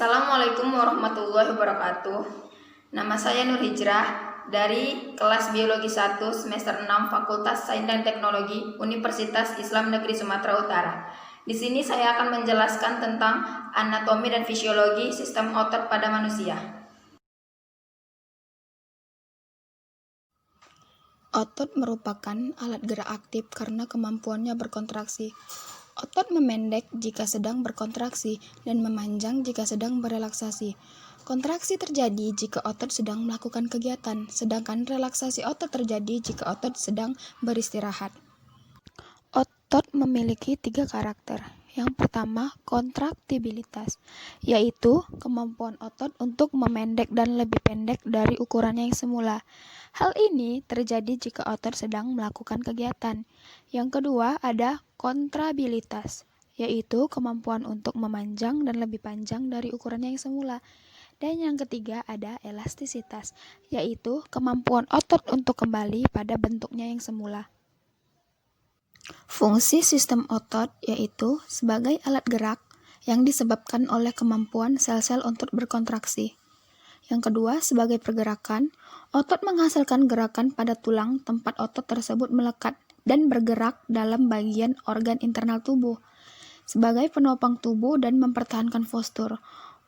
Assalamualaikum warahmatullahi wabarakatuh. Nama saya Nur Hijrah dari kelas Biologi 1 semester 6 Fakultas Sains dan Teknologi Universitas Islam Negeri Sumatera Utara. Di sini saya akan menjelaskan tentang anatomi dan fisiologi sistem otot pada manusia. Otot merupakan alat gerak aktif karena kemampuannya berkontraksi. Otot memendek jika sedang berkontraksi dan memanjang jika sedang berelaksasi. Kontraksi terjadi jika otot sedang melakukan kegiatan, sedangkan relaksasi otot terjadi jika otot sedang beristirahat. Otot memiliki 3 karakter. Yang pertama, kontraktibilitas, yaitu kemampuan otot untuk memendek dan lebih pendek dari ukurannya yang semula. Hal ini terjadi jika otot sedang melakukan kegiatan. Yang kedua, ada kontrabilitas, yaitu kemampuan untuk memanjang dan lebih panjang dari ukurannya yang semula. Dan yang ketiga, ada elastisitas, yaitu kemampuan otot untuk kembali pada bentuknya yang semula. Fungsi sistem otot yaitu sebagai alat gerak yang disebabkan oleh kemampuan sel-sel untuk berkontraksi. Yang kedua, sebagai pergerakan, otot menghasilkan gerakan pada tulang tempat otot tersebut melekat dan bergerak dalam bagian organ internal tubuh. Sebagai penopang tubuh dan mempertahankan postur,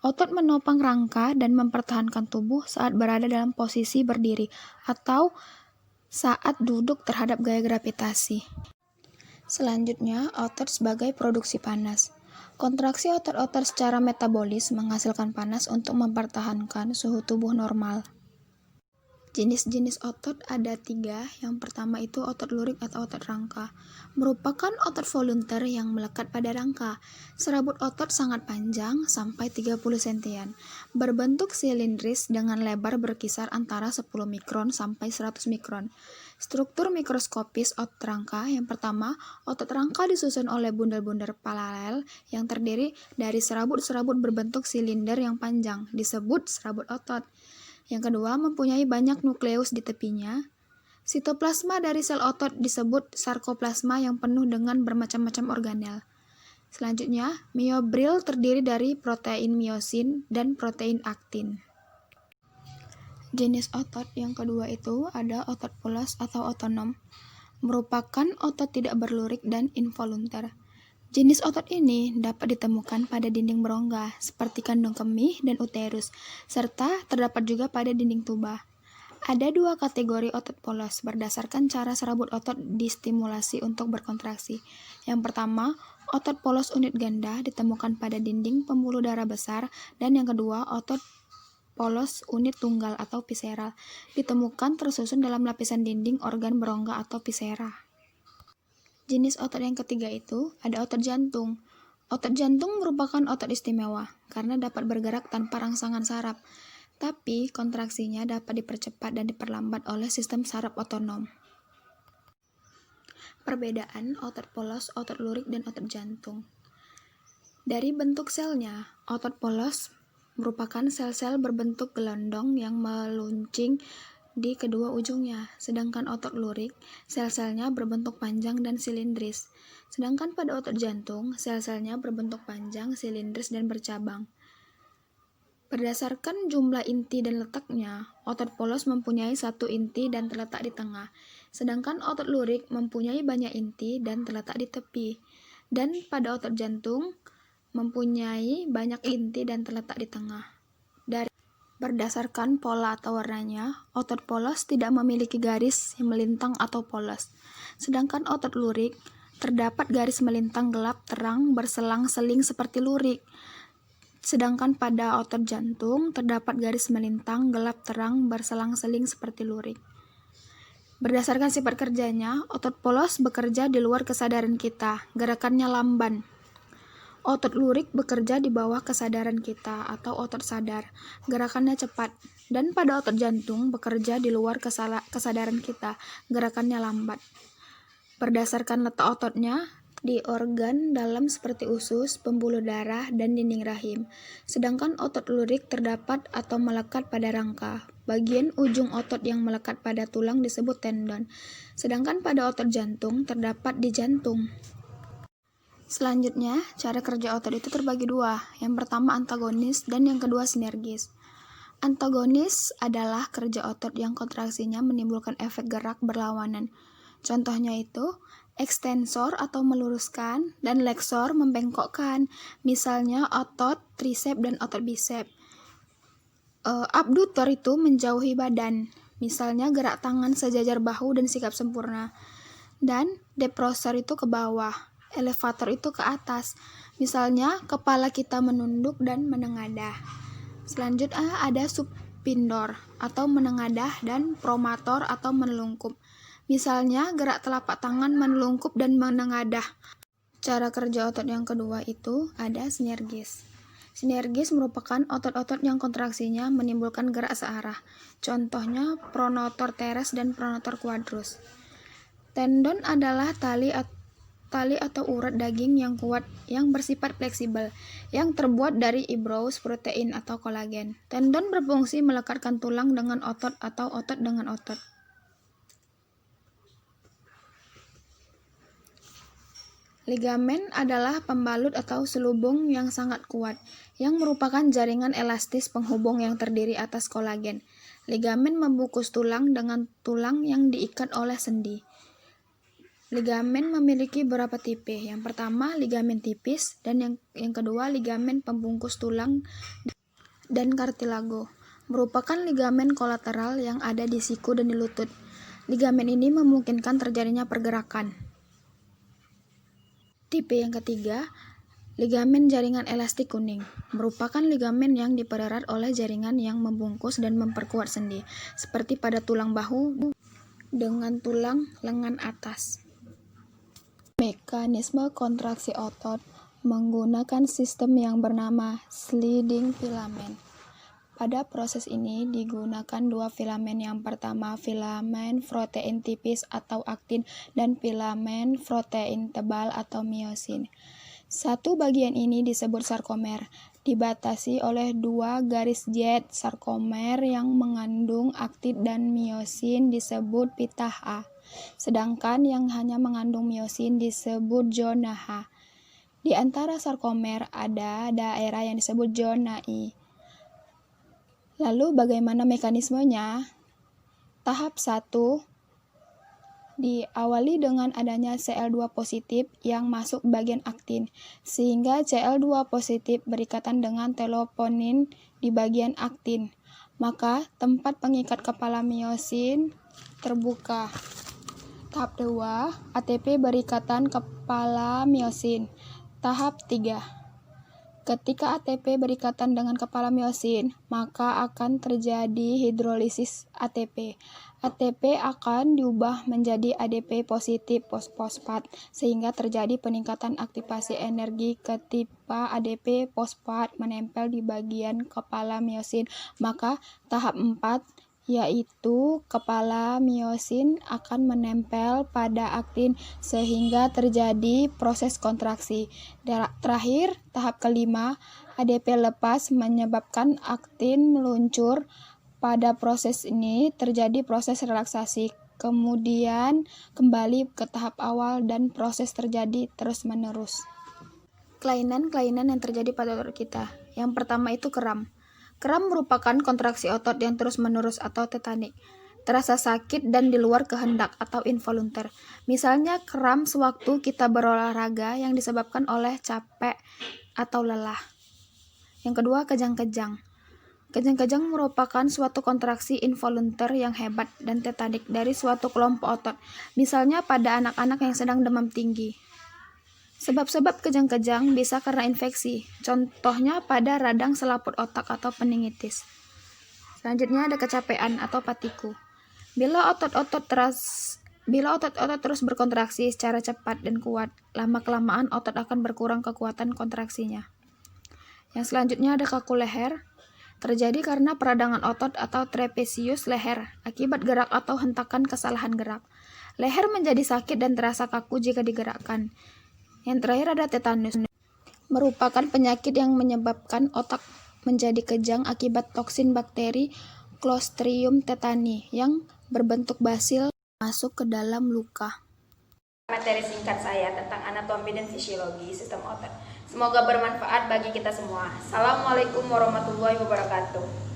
otot menopang rangka dan mempertahankan tubuh saat berada dalam posisi berdiri atau saat duduk terhadap gaya gravitasi. Selanjutnya, otot sebagai produksi panas. Kontraksi otot-otot secara metabolis menghasilkan panas untuk mempertahankan suhu tubuh normal. Jenis-jenis otot ada 3. Yang pertama itu otot lurik atau otot rangka. Merupakan otot volunteer yang melekat pada rangka. Serabut otot sangat panjang sampai 30 cm. Berbentuk silindris dengan lebar berkisar antara 10 mikron sampai 100 mikron. Struktur mikroskopis otot rangka. Yang pertama, otot rangka disusun oleh bundel-bundel paralel yang terdiri dari serabut-serabut berbentuk silinder yang panjang, disebut serabut otot. Yang kedua, mempunyai banyak nukleus di tepinya. Sitoplasma dari sel otot disebut sarkoplasma yang penuh dengan bermacam-macam organel. Selanjutnya, miobril terdiri dari protein miosin dan protein aktin. Jenis otot yang kedua itu ada otot polos atau otonom. Merupakan otot tidak berlurik dan involunter. Jenis otot ini dapat ditemukan pada dinding berongga, seperti kandung kemih dan uterus, serta terdapat juga pada dinding tuba. Ada 2 kategori otot polos berdasarkan cara serabut otot distimulasi untuk berkontraksi. Yang pertama, otot polos unit ganda ditemukan pada dinding pembuluh darah besar, dan yang kedua, otot polos unit tunggal atau visceral ditemukan tersusun dalam lapisan dinding organ berongga atau viscera. Jenis otot yang ketiga itu ada otot jantung. Otot jantung merupakan otot istimewa karena dapat bergerak tanpa rangsangan saraf, tapi kontraksinya dapat dipercepat dan diperlambat oleh sistem saraf otonom. Perbedaan otot polos, otot lurik, dan otot jantung. Dari bentuk selnya, otot polos merupakan sel-sel berbentuk gelondong yang meluncing di kedua ujungnya, sedangkan otot lurik, sel-selnya berbentuk panjang dan silindris. Sedangkan pada otot jantung, sel-selnya berbentuk panjang, silindris, dan bercabang. Berdasarkan jumlah inti dan letaknya, otot polos mempunyai 1 inti dan terletak di tengah, sedangkan otot lurik mempunyai banyak inti dan terletak di tepi. Dan pada otot jantung, mempunyai banyak inti dan terletak di tengah. Berdasarkan pola atau warnanya, otot polos tidak memiliki garis yang melintang atau polos. Sedangkan otot lurik, terdapat garis melintang gelap terang berselang-seling seperti lurik. Sedangkan pada otot jantung, terdapat garis melintang gelap terang berselang-seling seperti lurik. Berdasarkan sifat kerjanya, otot polos bekerja di luar kesadaran kita, gerakannya lamban. Otot lurik bekerja di bawah kesadaran kita atau otot sadar, gerakannya cepat. Dan pada otot jantung bekerja di luar kesadaran kita, gerakannya lambat. Berdasarkan letak ototnya, di organ dalam seperti usus, pembuluh darah, dan dinding rahim. Sedangkan otot lurik terdapat atau melekat pada rangka. Bagian ujung otot yang melekat pada tulang disebut tendon. Sedangkan pada otot jantung terdapat di jantung. Selanjutnya, cara kerja otot itu terbagi dua. Yang pertama antagonis dan yang kedua sinergis. Antagonis adalah kerja otot yang kontraksinya menimbulkan efek gerak berlawanan. Contohnya itu, ekstensor atau meluruskan dan leksor membengkokkan. Misalnya otot tricep dan otot bicep. Abdutor itu menjauhi badan. Misalnya gerak tangan sejajar bahu dan sikap sempurna. Dan depressor itu ke bawah, elevator itu ke atas. Misalnya kepala kita menunduk dan menengadah. Selanjutnya ada supindor atau menengadah dan promator atau menelungkup. Misalnya gerak telapak tangan menelungkup dan menengadah. Cara kerja otot yang kedua itu ada sinergis. Sinergis merupakan otot-otot yang kontraksinya menimbulkan gerak searah. Contohnya pronator teres dan pronator quadrus. Tendon adalah tali atau urat daging yang kuat yang bersifat fleksibel yang terbuat dari ibrous, protein atau kolagen. Tendon berfungsi melekatkan tulang dengan otot atau otot dengan otot. Ligamen adalah pembalut atau selubung yang sangat kuat, yang merupakan jaringan elastis penghubung yang terdiri atas kolagen. Ligamen membungkus tulang dengan tulang yang diikat oleh sendi. Ligamen memiliki beberapa tipe. Yang pertama, ligamen tipis, dan yang kedua, ligamen pembungkus tulang dan kartilago. Merupakan ligamen kolateral yang ada di siku dan di lutut. Ligamen ini memungkinkan terjadinya pergerakan. Tipe yang ketiga, ligamen jaringan elastik kuning, merupakan ligamen yang dipererat oleh jaringan yang membungkus dan memperkuat sendi, seperti pada tulang bahu dengan tulang lengan atas. Mekanisme kontraksi otot menggunakan sistem yang bernama sliding filament. Pada proses ini digunakan dua filamen. Yang pertama filamen protein tipis atau aktin dan filamen protein tebal atau miosin. Satu bagian ini disebut sarkomer, dibatasi oleh dua garis jet. Sarkomer yang mengandung aktin dan miosin disebut pita H, sedangkan yang hanya mengandung miosin disebut zona H. Di antara sarkomer ada daerah yang disebut zona I. Lalu bagaimana mekanismenya? Tahap 1 diawali dengan adanya Cl2 positif yang masuk bagian aktin, sehingga Cl2 positif berikatan dengan teloponin di bagian aktin. Maka tempat pengikat kepala miosin terbuka. Tahap 2, ATP berikatan kepala miosin. Tahap 3. Ketika ATP berikatan dengan kepala miosin, maka akan terjadi hidrolisis ATP. ATP akan diubah menjadi ADP positif fosfat, sehingga terjadi peningkatan aktivasi energi ketika ADP fosfat menempel di bagian kepala miosin. Maka tahap 4 yaitu kepala miosin akan menempel pada aktin sehingga terjadi proses kontraksi. Terakhir, tahap kelima, ADP lepas menyebabkan aktin meluncur. Pada proses ini terjadi proses relaksasi, kemudian kembali ke tahap awal dan proses terjadi terus-menerus. Kelainan-kelainan yang terjadi pada otot kita. Yang pertama itu kram. Kram merupakan kontraksi otot yang terus-menerus atau tetanik, terasa sakit dan di luar kehendak atau involunter. Misalnya kram sewaktu kita berolahraga yang disebabkan oleh capek atau lelah. Yang kedua, kejang-kejang. Kejang-kejang merupakan suatu kontraksi involunter yang hebat dan tetanik dari suatu kelompok otot, misalnya pada anak-anak yang sedang demam tinggi. Sebab-sebab kejang-kejang bisa karena infeksi, contohnya pada radang selaput otak atau meningitis. Selanjutnya ada kecapean atau fatigue. Bila otot-otot terus berkontraksi secara cepat dan kuat, lama-kelamaan otot akan berkurang kekuatan kontraksinya. Yang selanjutnya ada kaku leher. Terjadi karena peradangan otot atau trapezius leher akibat gerak atau hentakan kesalahan gerak. Leher menjadi sakit dan terasa kaku jika digerakkan. Yang terakhir ada tetanus, merupakan penyakit yang menyebabkan otak menjadi kejang akibat toksin bakteri Clostridium tetani yang berbentuk basil masuk ke dalam luka. materi singkat saya tentang anatomi dan fisiologi sistem otot. Semoga bermanfaat bagi kita semua. Assalamualaikum warahmatullahi wabarakatuh.